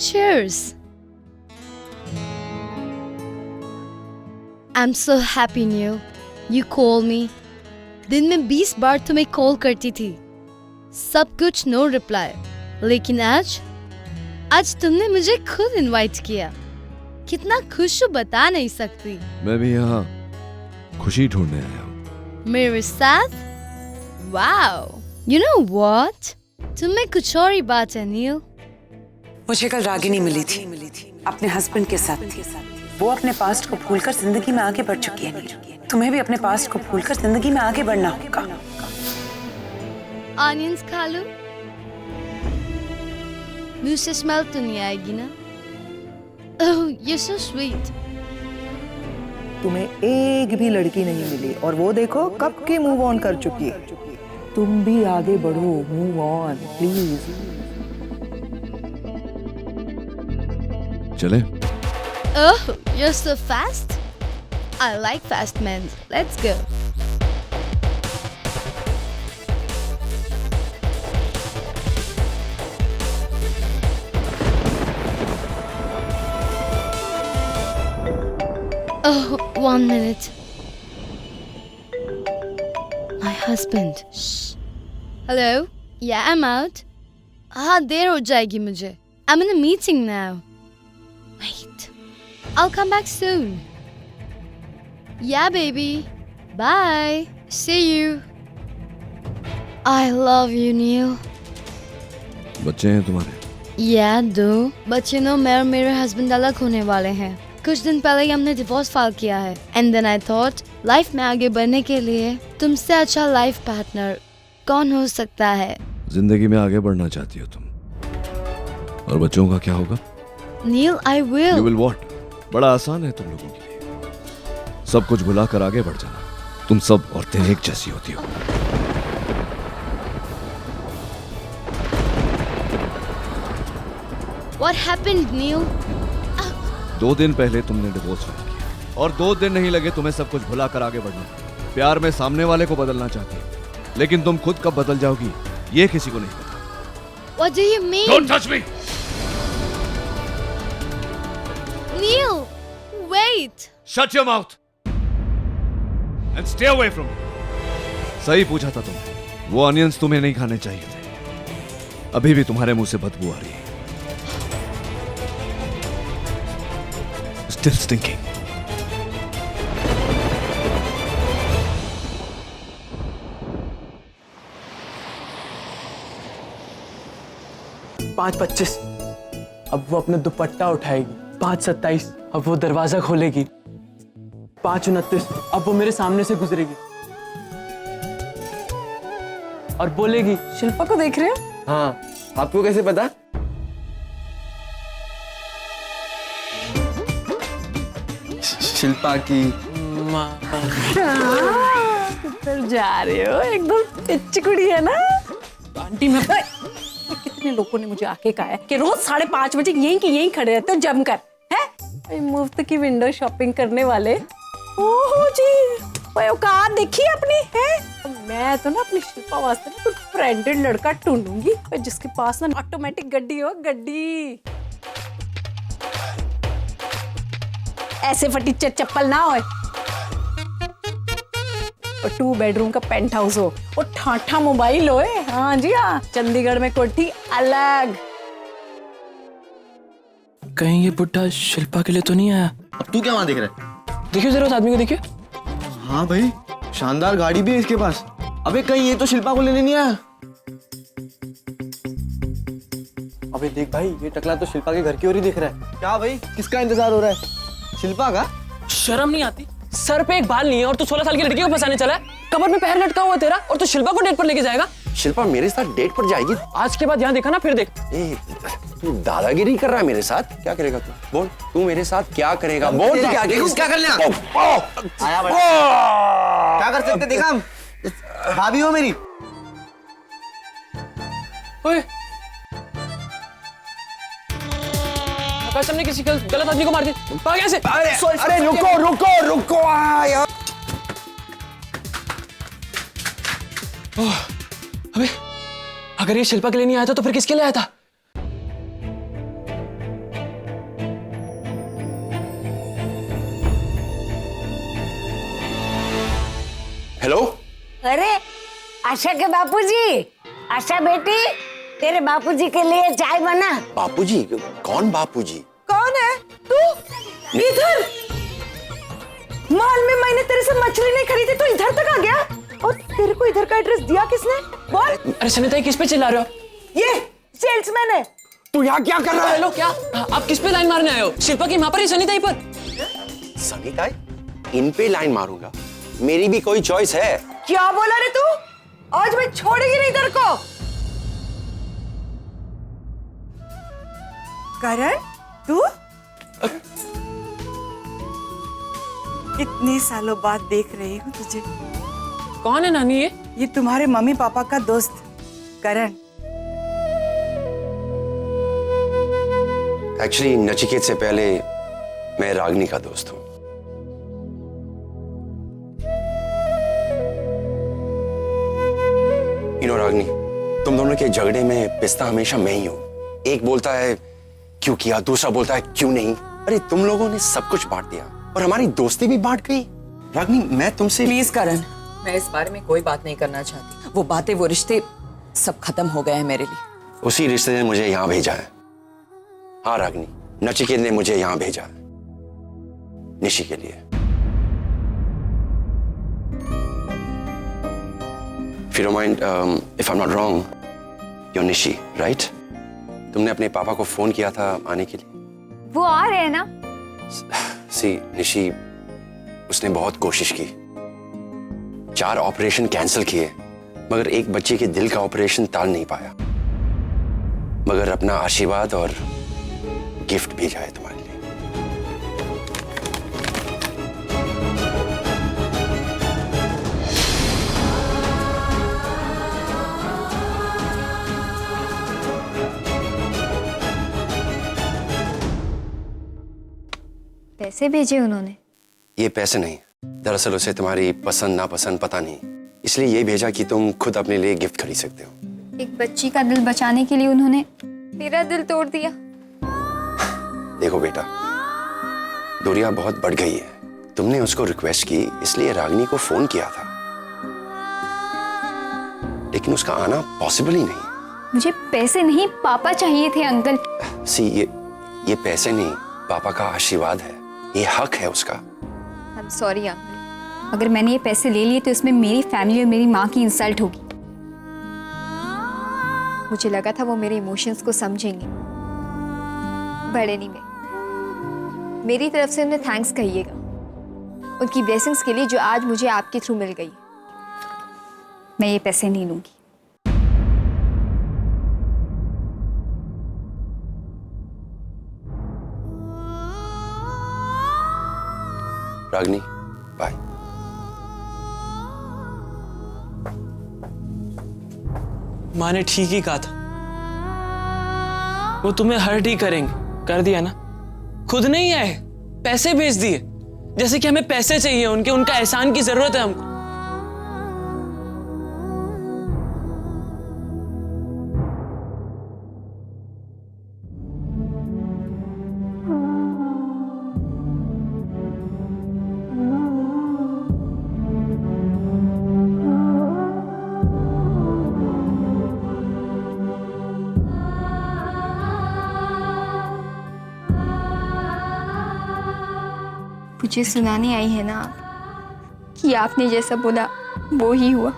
Cheers. I'm so happy, Neil. You call me. दिन में 20 बार तुम्हें कॉल करती थी, सब कुछ नो रिप्लाई। लेकिन आज तुमने मुझे खुद इनवाइट किया। कितना खुश हूँ बता नहीं सकती। मैं भी यहाँ खुशी ढूंढने आया हूँ। मेरे साथ? वाओ। You know what? तुम्हें कुछ और ही बात है नील। मुझे कल रागिनी मिली थी, अपने हस्बैंड के साथ थी। वो अपने पास्ट को भूलकर जिंदगी में आगे बढ़ चुकी है नील। तुम्हें भी अपने पास्ट को भूलकर जिंदगी में आगे बढ़ना होगा। ऑनियंस खा लो, मुंह से स्मेल तो नहीं आएगी ना? ओह, you're so sweet. तुम्हें एक भी लड़की नहीं मिली और वो देखो कब की मूव ऑन कर चुकी है। तुम भी आगे बढ़ो, मूव ऑन प्लीज। चले? Oh, you're so fast. I like fast men. Let's go. Oh, 1 minute. My husband. Shh. Hello? Yeah, I'm out. हाँ, देर हो जाएगी मुझे. I'm in a meeting now. Wait. I'll come back soon. Yeah, baby. Bye. See you. I love you, Neil. बच्चे हैं तुम्हारे? Yeah, 2. बच्चे no मैं और मेरे हस्बैंड अलग होने वाले हैं। कुछ दिन पहले ही हमने डिवोर्स फाइल किया है। And then I thought, life में आगे बढ़ने के लिए तुमसे अच्छा लाइफ पार्टनर कौन हो सकता है? जिंदगी में आगे बढ़ना चाहती हो तुम, और बच्चों का क्या होगा? Neil, I will. You will what? बड़ा आसान है तुम लोगों के लिए, सब कुछ भुलाकर आगे बढ़ जाना। तुम सब औरतें एक जैसी होती हो। What happened, Neil? 2 दिन पहले तुमने डिवोर्स फाइल किया और 2 दिन नहीं लगे तुम्हें सब कुछ भुलाकर आगे बढ़ना। प्यार में सामने वाले को बदलना चाहती है, लेकिन तुम खुद कब बदल जाओगी ये किसी को नहीं पता। What do you mean? Don't touch me! Neil, wait. Shut your mouth and stay away from me. सही पूछा था तुमने, वो अनियंस तुम्हें नहीं खाने चाहिए थे। अभी भी तुम्हारे मुंह से बदबू आ रही है। Still stinking. पाँच 25 अब वो अपना दुपट्टा उठाएगी। 5:27 अब वो दरवाजा खोलेगी। 5:29 अब वो मेरे सामने से गुजरेगी और बोलेगी, शिल्पा को देख रहे हो? हाँ, आपको कैसे पता? शिल्पा की किधर जा रहे हो? एकदम पिच्ची कुड़ी है ना आंटी। मैं कितने लोगों ने मुझे आके कहा है कि रोज 5:30 बजे यहीं खड़े रहते हो जमकर, है मुफ्त की विंडो शॉपिंग करने वाले। ओहो जी, औकात देखी अपनी है। मैं तो ना अपनी शिल्पा वास्ते ना कुछ ब्रांडेड लड़का ढूंढूंगी जिसके पास ना ऑटोमेटिक गड्डी हो। गड्डी ऐसे फटी चप्पल ना हो और 2 बेडरूम का पेंट हाउस हो और ठाठा मोबाइल हो। हाँ जी हाँ, चंडीगढ़ में कोठी अलग। कहीं ये बुड्ढा शिल्पा के लिए तो नहीं आया? अब तू क्या वहां देख रहा है? देखिए जरा उस आदमी को देखिए। हाँ भाई, शानदार गाड़ी भी है इसके पास। अबे कहीं ये तो शिल्पा को लेने नहीं आया? अबे देख भाई, ये टकला तो शिल्पा के घर की ओर ही देख रहा है। क्या भाई, किसका इंतजार हो रहा है? शिल्पा का? शर्म नहीं आती? सर पे एक बाल नहीं है और तू 16 साल की लड़की को फंसाने चला है। कमर में पैर लटका हुआ तेरा और तू शिल्पा को डेट पर लेके जाएगा? शिल्पा मेरे साथ डेट पर जाएगी? आज के बाद यहाँ देखा ना, फिर देख। तू दादागिरी कर रहा है मेरे साथ? क्या करेगा तू? बोल, तू मेरे साथ क्या करेगा? बोल, तू क्या कर लिया? क्या कर सकते? देखा हम भाभी हो मेरी। ओए, आकाश हमने किसी गलत आदमी को मार दिया। भाग यहाँ से। अरे रुको यार। अबे, अगर ये शिल्पा के लिए नहीं आया था तो फिर किसके लिए आया था? अरे आशा के बापूजी, आशा बेटी, तेरे बापूजी के लिए चाय बना। बापूजी? कौन बापूजी? कौन है तू? इधर मॉल में मैंने तेरे से मछली नहीं खरीदी, तू इधर तक आ गया। और तेरे को इधर का एड्रेस दिया किसने? बोल। अरे सनिता किस पे चिल्ला रहे हो? ये सेल्समैन है। तू यहाँ क्या कर रहा है? हेलो, क्या आप किस पे लाइन मारने आए हो? शिल्पा की माँ पर या सनिता पर? सनिता, इन पे लाइन मारूंगा? मेरी भी कोई चॉइस है। क्या बोला रे तू? आज मैं छोड़ेगी नहीं तेरे को। करण, तू इतने सालों बाद देख रही हूँ तुझे। कौन है नानी ये? ये तुम्हारे मम्मी पापा का दोस्त करण। एक्चुअली नचिकेत से पहले मैं रागनी का दोस्त हूँ। रागनी, तुम दोनों के झगड़े में पिस्ता हमेशा मैं ही हूं। एक बोलता है क्यों किया, दूसरा बोलता है क्यों नहीं। अरे तुम लोगों ने सब कुछ बांट दिया और हमारी दोस्ती भी बांट गई। रागनी, मैं तुमसे प्लीज करण, मैं इस बारे में कोई बात नहीं करना चाहती। वो बातें, वो रिश्ते सब खत्म हो गए हैं मेरे लिए। उसी रिश्ते ने मुझे यहाँ भेजा है। हाँ रागनी, नचिकेत ने मुझे यहाँ भेजा है निशी के लिए। If you don't mind, if I'm not wrong, you're Nishi, right? तुमने अपने पापा को फोन किया था आने के लिए। वो आ रहे हैं ना? सी निशी, उसने बहुत कोशिश की, 4 ऑपरेशन कैंसिल किए, मगर एक बच्चे के दिल का ऑपरेशन टाल नहीं पाया। मगर अपना आशीर्वाद और गिफ्ट भेजा है तुम्हारे लिए। पैसे भेजे उन्होंने? ये पैसे नहीं, दरअसल उसे तुम्हारी पसंद नापसंद पता नहीं, इसलिए ये भेजा कि तुम खुद अपने लिए गिफ्ट खरीद सकते हो। एक बच्ची का दिल बचाने के लिए उन्होंने मेरा दिल तोड़ दिया। देखो बेटा, दूरियां बहुत बढ़ गई है। तुमने उसको रिक्वेस्ट की इसलिए रागनी को फोन किया था, लेकिन उसका आना पॉसिबल ही नहीं। मुझे पैसे नहीं, पापा चाहिए थे अंकल। सी, ये पैसे नहीं, पापा का आशीर्वाद है, ये हक है उसका। I'm sorry अंकल, अगर मैंने ये पैसे ले लिए तो इसमें मेरी फैमिली और मेरी माँ की इंसल्ट होगी। मुझे लगा था वो मेरे इमोशंस को समझेंगे। बड़े नहीं में मेरी तरफ से उन्हें थैंक्स कहिएगा, उनकी ब्लेसिंग्स के लिए जो आज मुझे आपके थ्रू मिल गई। मैं ये पैसे नहीं लूंगी। रागनी, बाय। माँ ने ठीक ही कहा था, वो तुम्हें हर्ट ही करेंगे। कर दिया ना, खुद नहीं आए, पैसे भेज दिए, जैसे कि हमें पैसे चाहिए उनके, उनका एहसान की जरूरत है हमको। मुझे सुनाने आई है ना आप कि आपने जैसा बोला वो ही हुआ।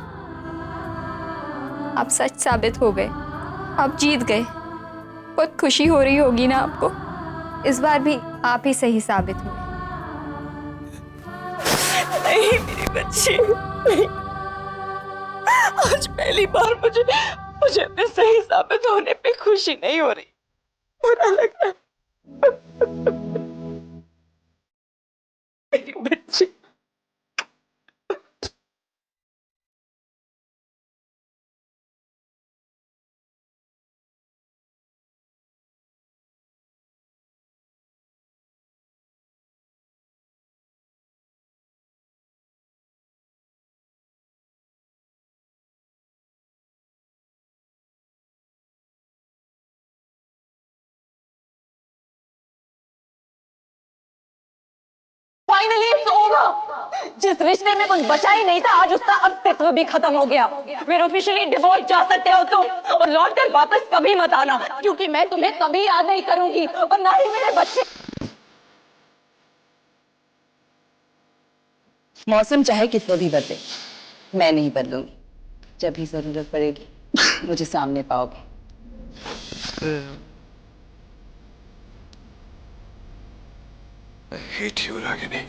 आप सच साबित हो गए, आप जीत गए। बहुत खुशी हो रही होगी ना आपको। इस बार भी आप ही सही साबित हुए। नहीं मेरी बच्ची, नहीं। आज पहली बार मुझे अपने सही साबित होने पे खुशी नहीं हो रही, बुरा लग रहा है। मेरी बच्ची। Finally, it's over. जिस रिश्ते में कुछ बचा ही नहीं था, आज उसका अस्तित्व भी खत्म हो गया। फिर ऑफिशियली डिवोर्स जा सकते हो तुम, और लौट कर वापस कभी मत आना, क्योंकि मैं तुम्हें कभी याद नहीं करूंगी, और ना ही मेरे बच्चे। मौसम चाहे कितना भी बदले, मैं नहीं बदलूंगी। जब भी जरूरत पड़ेगी मुझे सामने पाओगे। I hate you, Ragini.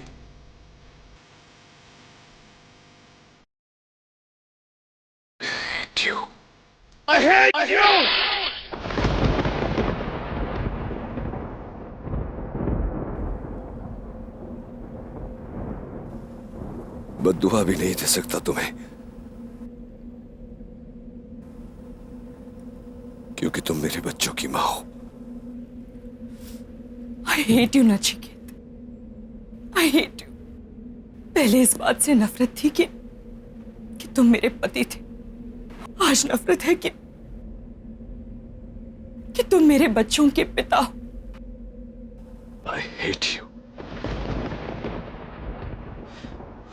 I hate you. I hate you! बद्दुआ भी नहीं दे सकता तुम्हें, क्योंकि तुम मेरे बच्चों की माँ हो। I hate you, Nachiket. I hate you। पहले इस बात से नफरत थी कि तुम मेरे पति थे। आज नफरत है कि तुम मेरे बच्चों के पिता हो। I hate you.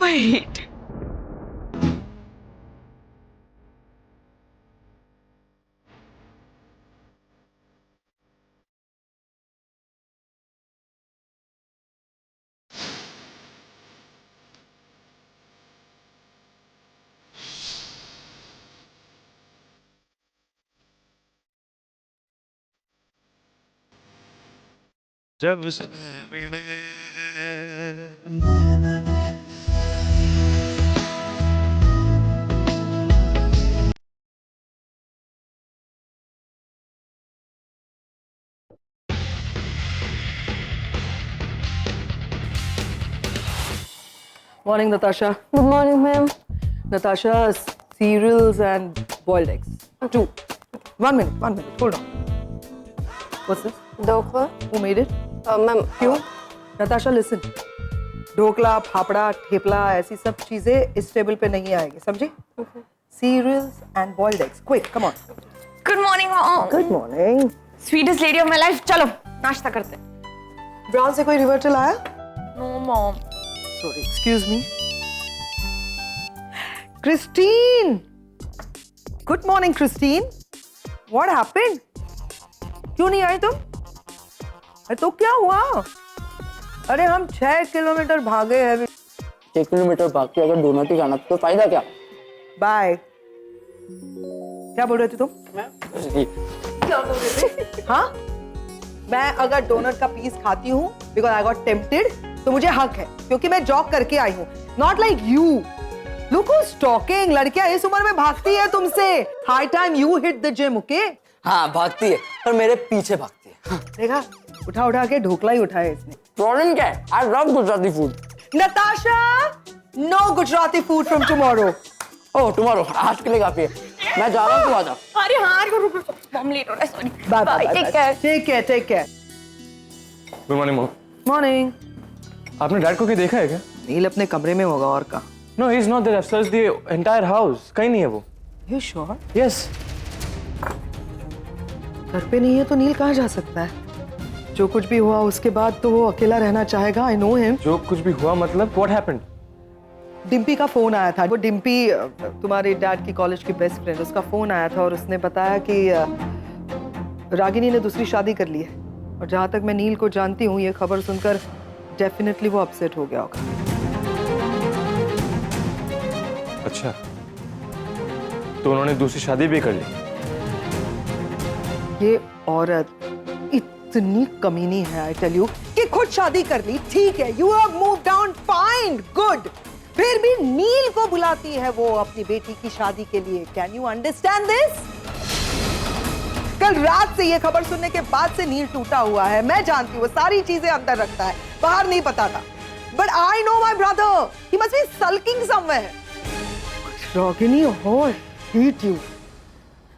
I hate you। जब से Morning, Natasha. Good morning ma'am. Natasha, cereals and boiled eggs. Two. 1 minute, 1 minute. Hold on. What's this? Dhokla Who made it? Ma'am. क्यों? Natasha, listen. ढोकला, फाफड़ा, ठेपला ऐसी सब चीजें इस टेबल पे नहीं आएगी, समझी? Cereals and boiled eggs. Quick, come on. Good morning mom. Good morning. Sweetest lady of my life. चलो नाश्ता करते। ब्राउन से कोई रिवर्टल आया? No mom. Sorry, excuse me. Christine! Good morning, Christine. What happened? क्यों नहीं आई तुम? अरे तो क्या हुआ? अरे हम 6 किलोमीटर भागे हैं अभी। 1 किलोमीटर बाकी अगर डोनट ही खाना तो फायदा क्या? बाय। क्या बोल रहे थे तुम? हाँ? मैं अगर डोनट का पीस खाती हूँ बिकॉज आई गॉट टेम्प्टेड तो मुझे हक है क्योंकि मैं जॉग करके आई हूँ। Not like you. Look who's talking. लड़कियां इस उम्र में भागती है तुमसे। High time you hit the gym, okay? हाँ भागती है, पर मेरे पीछे भागती है। देखा, उठा उठा के ढोकला ही उठाया इसने। प्रॉब्लम क्या है? I love Gujarati food. Natasha, no Gujarati food from tomorrow. Oh tomorrow, आज के लिए काफी है। मैं जा रहा हूँ, तुम आ जाओ। अरे हाँ रुको, मॉम लेट हो रहा है, sorry. Bye bye take care. Take care, take care. Good morning mom. Morning. आपने डैड को कहीं देखा है क्या? नील अपने कमरे में होगा और का। No he is not there. I've searched the entire house. कहीं नहीं है वो। You sure? यस। घर पे नहीं है तो नील कहाँ जा सकता है? जो कुछ भी हुआ उसके बाद तो वो अकेला रहना चाहेगा। I know him. जो कुछ भी हुआ मतलब व्हाट हैपेंड? डिम्पी का फोन आया था। वो डिम्पी तुम्हारे डैड की कॉलेज की बेस्ट फ्रेंड, उसका फोन आया था और उसने बताया कि रागिनी ने दूसरी शादी कर ली है। और जहाँ तक मैं नील को जानती हूँ, ये खबर सुनकर डेफिनेटली वो अपसेट हो गया होगा। अच्छा, तो उन्होंने दूसरी शादी भी कर ली? ये औरत इतनी कमीनी है, आई टेल यू, कि खुद शादी कर ली। ठीक है, you have moved on, fine, good. फिर भी नील को बुलाती है वो अपनी बेटी की शादी के लिए। Can you understand this? कल रात से ये खबर सुनने के बाद से नील टूटा हुआ है। मैं जानती हूँ वो सारी चीजें अंदर रखता है, बाहर नहीं बताता। But I know my brother, he must be sulking somewhere. Ragini, हो हेट यू।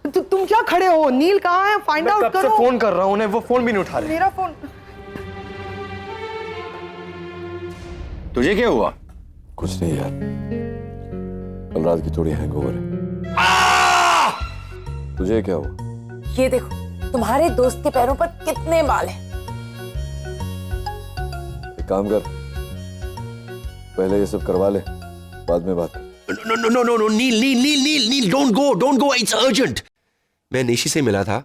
तुम क्या खड़े हो? नील कहाँ है? फाइंड आउट करो। मैं फोन कर रहा हूँ उन्हें, वो फोन भी नहीं उठा रहे। मेरा फोन। तुझे क्या हुआ? कुछ नहीं यार, कल रात की थोड़ी हैंगओवर है। तुझे क्या हुआ? ये देखो, तुम्हारे दोस्त के पैरों पर कितने बाल हैं। एक काम कर, पहले ये सब करवा ले, बाद में बात कर। No, nil, don't go, it's urgent. मैं निशी से मिला था,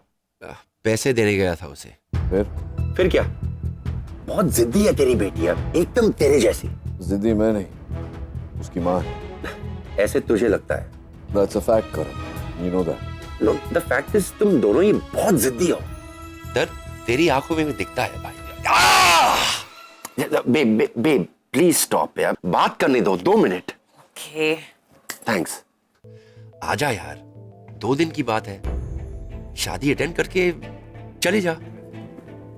पैसे देने गया था उसे। फिर क्या? बहुत जिद्दी है तेरी बेटी, अब एकदम तेरे जैसी। जिद्दी मैं नहीं, उसकी माँ है। ऐसे तुझे लगता है? That's a fact, Karan. You know that. No, the fact is तुम दोनों ही बहुत जिद्दी हो। दर्द तेरी आंखों में भी दिखता है भाई। बेब, प्लीज स्टॉप यार, बात करने दो 2 मिनट। ओके। थैंक्स। आजा यार, 2 दिन की बात है, शादी अटेंड करके चले जा।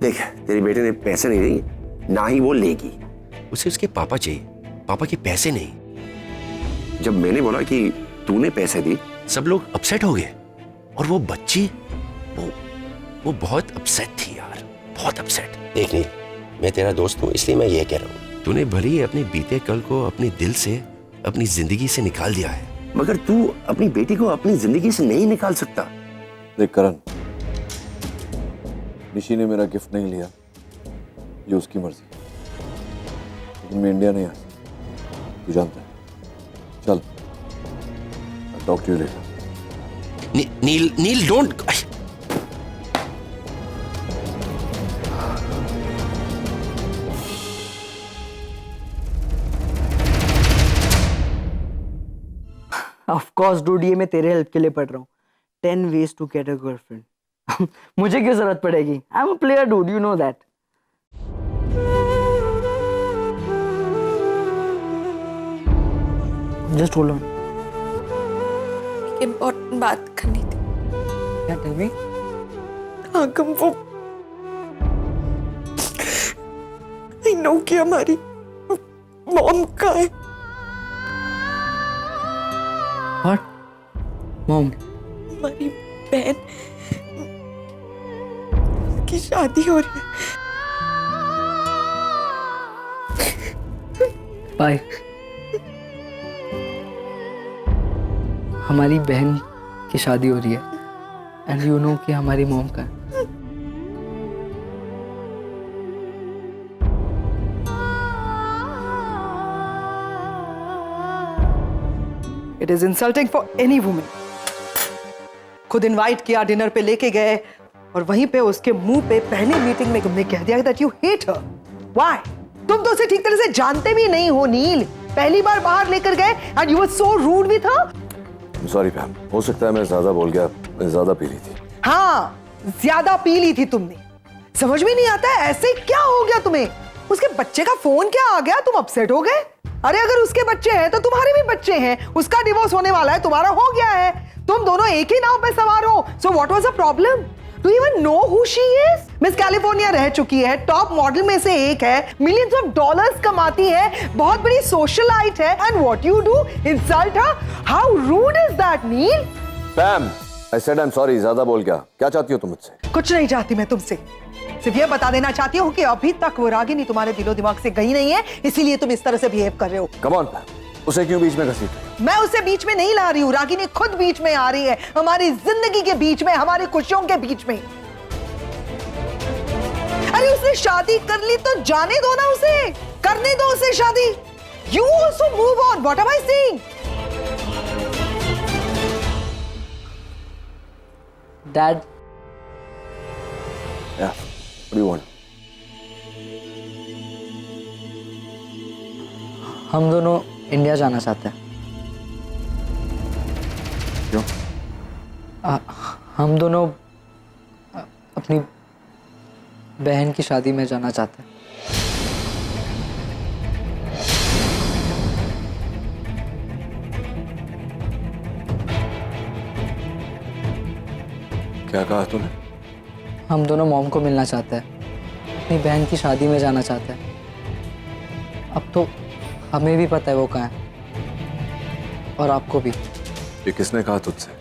देख, तेरी बेटे ने पैसे नहीं दिए, ना ही वो लेगी। उसे उसके पापा चाहिए, पापा के पैसे नहीं। जब मैंने बोला कि तूने पैसे दी, सब लोग अपसेट हो गए, और वो बच्ची वो बहुत अपसेट थी यार, बहुत अपसेट। देख नील, मैं तेरा दोस्त हूं, इसलिए मैं ये कह रहा हूं, तूने भले ही अपने बीते कल को अपने दिल से, अपनी जिंदगी से निकाल दिया है, मगर तू अपनी बेटी को अपनी जिंदगी से नहीं निकाल सकता। देख करण, निशी ने मेरा गिफ्ट नहीं लिया, ये उसकी मर्जी, लेकिन मैं इंडिया नहीं आ सकता, तू जानता है। चल, talk to you later. Neel don't. Of course dude, ये मैं तेरे हेल्प के लिए पढ़ रहा हूँ। 10 ways to get a girlfriend. मुझे क्यों जरूरत पड़ेगी? I am a player dude, you know that. Just hold on. Important बात करनी थी। क्या? Tell me. आगम, वो आई नो कि हमारी मॉम का है। व्हाट? मॉम? हमारी बहन की शादी हो रही है। बाय। हमारी बहन की शादी हो रही है, एंड यू नो कि हमारी मॉम का है। It is insulting for any woman. खुद इनवाइट किया, डिनर पे लेके गए, और वहीं पे उसके मुंह पे पहली मीटिंग में तुमने कह दिया that you hate her. Why? तुम तो उसे ठीक तरह से जानते भी नहीं हो नील। पहली बार बाहर लेकर गए and you were so rude with her. Sorry ma'am, हो सकता है मैं ज्यादा बोल गया, मैं ज्यादा पी ली थी। हाँ, ज्यादा पी ली थी तुमने। समझ में नहीं आता है ऐसे क्या हो गया तुम्हें? उसके बच्चे का फोन क्या आ गया, तुम अपसेट हो गए? अरे अगर उसके बच्चे हैं तो तुम्हारे भी बच्चे हैं, उसका डिवोर्स होने वाला है, तुम्हारा हो गया है, तुम दोनों एक ही नाव पे सवार हो। So what was the problem? Do you even know who she is? Miss California रह चुकी है, टॉप मॉडल में से एक है, मिलियंस ऑफ डॉलर्स कमाती है, बहुत बड़ी सोशलाइट है, and what you do? Insult her? How rude is that Neel? Ma'am, I said I am sorry, ज्यादा बोल गया। क्या चाहती हो तुम मुझसे? कुछ नहीं चाहती मैं तुमसे, सिर्फ ये बता देना चाहती हूँ कि अभी तक वो रागिनी तुम्हारे दिलो दिमाग से गई नहीं है, इसीलिए तुम इस तरह से बिहेव कर रहे हो। कम ऑन मैम, उसे क्यों बीच में घसीट? मैं उसे बीच में नहीं ला रही हूँ, रागिनी खुद बीच में आ रही है, हमारी जिंदगी के बीच में, हमारी खुशियों के बीच में। अरे उसने शादी कर ली तो जाने दो ना उसे, करने दो उसे शादी। You also move on. What am I saying? Dad. Yeah. What do you want? हम दोनों इंडिया जाना चाहते हैं। क्यों? हम दोनों अपनी बहन की शादी में जाना चाहते हैं। क्या कहा तूने? हम दोनों मॉम को मिलना चाहते हैं, अपनी बहन की शादी में जाना चाहते हैं। अब तो हमें भी पता है वो कहाँ है, और आपको भी। ये किसने कहा तुझसे?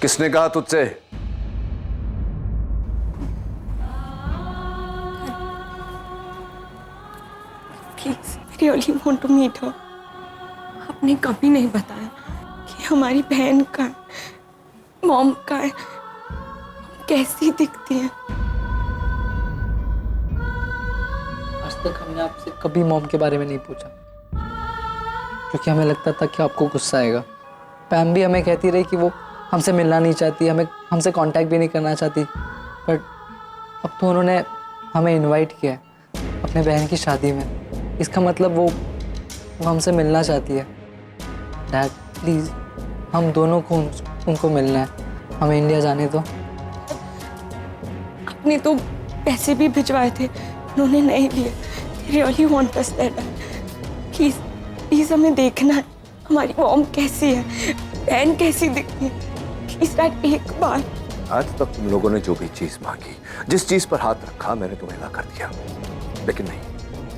किसने कहा तुझसे? Please, I really want to meet her. आपने कभी नहीं बताया कि हमारी बहन का है, मॉम का है, कैसी दिखती है। तक हमने आपसे कभी मॉम के बारे में नहीं पूछा, क्योंकि हमें लगता था कि आपको गुस्सा आएगा। पैम भी हमें कहती रही कि वो हमसे मिलना नहीं चाहती, हमसे कांटेक्ट भी नहीं करना चाहती, बट अब तो उन्होंने हमें इनवाइट किया है अपने बहन की शादी में। इसका मतलब वो हमसे मिलना चाहती है। डैड प्लीज़, हम दोनों को उनको मिलना है, हमें इंडिया जाने दो। आपने तो पैसे भी भिजवाए थे, उन्होंने नहीं लिए। Really want us that. Please please हमें देखना है हमारी मॉम कैसी है, बहन कैसी दिखती है। प्लीज डैड एक बार। आज तक तुम लोगों ने जो भी चीज मांगी, जिस चीज पर हाथ रखा, मैंने तुम्हें ला कर दिया। लेकिन नहीं,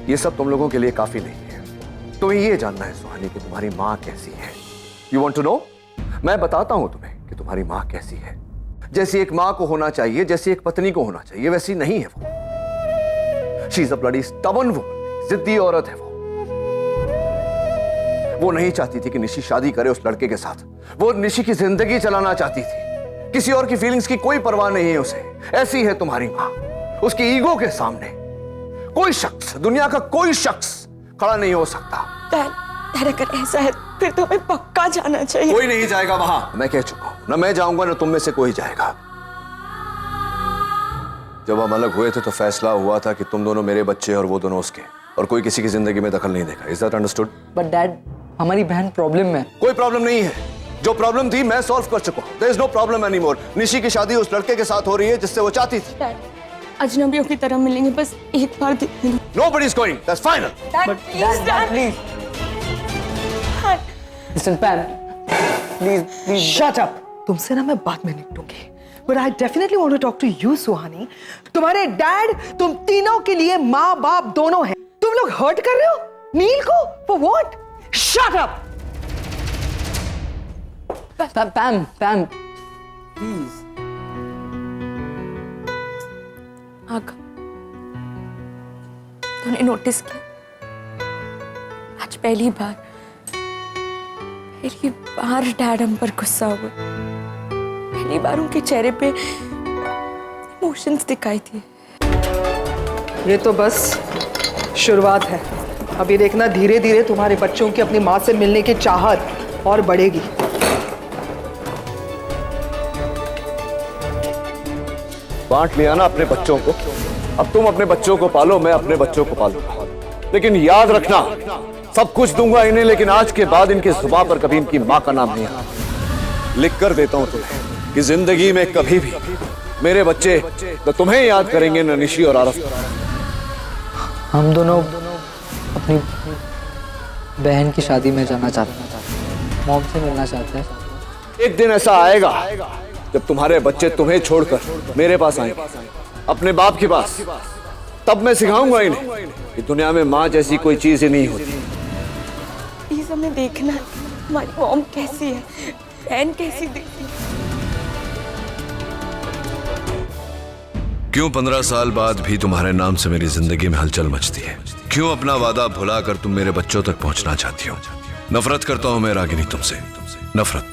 ये सब तुम लोगों के लिए काफी नहीं है। तुम्हें ये जानना है सुहानी कि तुम्हारी माँ कैसी है। You want to know? मैं बताता हूं तुम्हें कि तुम्हारी माँ कैसी है। जैसी एक माँ को होना चाहिए, जैसी एक पत्नी को होना चाहिए, वैसी नहीं है वो। She is a bloody stubborn woman, जिद्दी औरत है वो नहीं चाहती थी कि निशी शादी करे उस लड़के के साथ। वो निशी की जिंदगी चलाना चाहती थी। किसी और की फीलिंग्स की कोई परवाह नहीं है उसे। ऐसी है तुम्हारी माँ। उसकी ईगो के सामने कोई शख्स, दुनिया का कोई शख्स खड़ा नहीं हो सकता। डैड अगर ऐसा है फिर तो हमें पक्का जाना चाहिए। कोई नहीं जाएगा वहां, मैं कह चुका हूं। ना मैं जाऊंगा ना तुम में से कोई जाएगा। जब हम अलग हुए थे तो फैसला हुआ था कि तुम दोनों मेरे बच्चे और वो दोनों उसके, और कोई किसी की जिंदगी में दखल नहीं देगा। Is that understood? But dad, हमारी बहन प्रॉब्लम में। कोई प्रॉब्लम नहीं है। जो प्रॉब्लम थी मैं सॉल्व कर चुका हूं। There is no problem anymore. Nishi की शादी उस लड़के के साथ हो रही है जिससे वो चाहती थी। डैड अजनबियों की तरह मिलेंगे, बस एक बार देखने दो। Nobody is going. That's final. Please dad please listen Pam, please please shut up. तुमसे ना मैं बाद में निपटूंगी, but I definitely want to talk to you Suhani. तुम्हारे डैड तुम तीनों के लिए माँ बाप दोनों हैं। तुम लोग हर्ट कर रहे हो नील को for what? Shut up. पैम please. आग तूने नोटिस किया, आज पहली बार डैड हम पर गुस्सा हुआ। पहली बार उनके चेहरे पे इमोशंस दिखाई थी। ये तो बस शुरुआत है। अभी देखना धीरे धीरे तुम्हारे बच्चों की अपनी माँ से मिलने की चाहत और बढ़ेगी। बांट लिया ना अपने बच्चों को। अब तुम अपने बच्चों को पालो, मैं अपने बच्चों को पालूंगा। लेकिन याद रखना, सब कुछ दूंगा इन्हें, लेकिन आज के बाद इनकी जुबान पर कभी इनकी माँ का नाम नहीं आना। लिख कर देता हूं तुम्हें कि जिंदगी में कभी भी मेरे बच्चे तो तुम्हें याद करेंगे, न निशी और आरफ। हम दोनों अपनी बहन की शादी में जाना चाहते हैं, मॉम से मिलना चाहते हैं। एक दिन ऐसा आएगा जब तुम्हारे बच्चे तुम्हें छोड़कर मेरे पास आएंगे, अपने बाप के पास। तब मैं सिखाऊंगा इन्हें कि दुनिया में माँ जैसी कोई चीज ही नहीं होती। प्लीज हमें देखना है हमारी मॉम कैसी है, बहन कैसी दिखती है। क्यों 15 साल बाद भी तुम्हारे नाम से मेरी जिंदगी में हलचल मचती है? क्यों अपना वादा भुलाकर तुम मेरे बच्चों तक पहुंचना चाहती हो? नफरत करता हूं मैं रागिनी तुमसे, नफरत।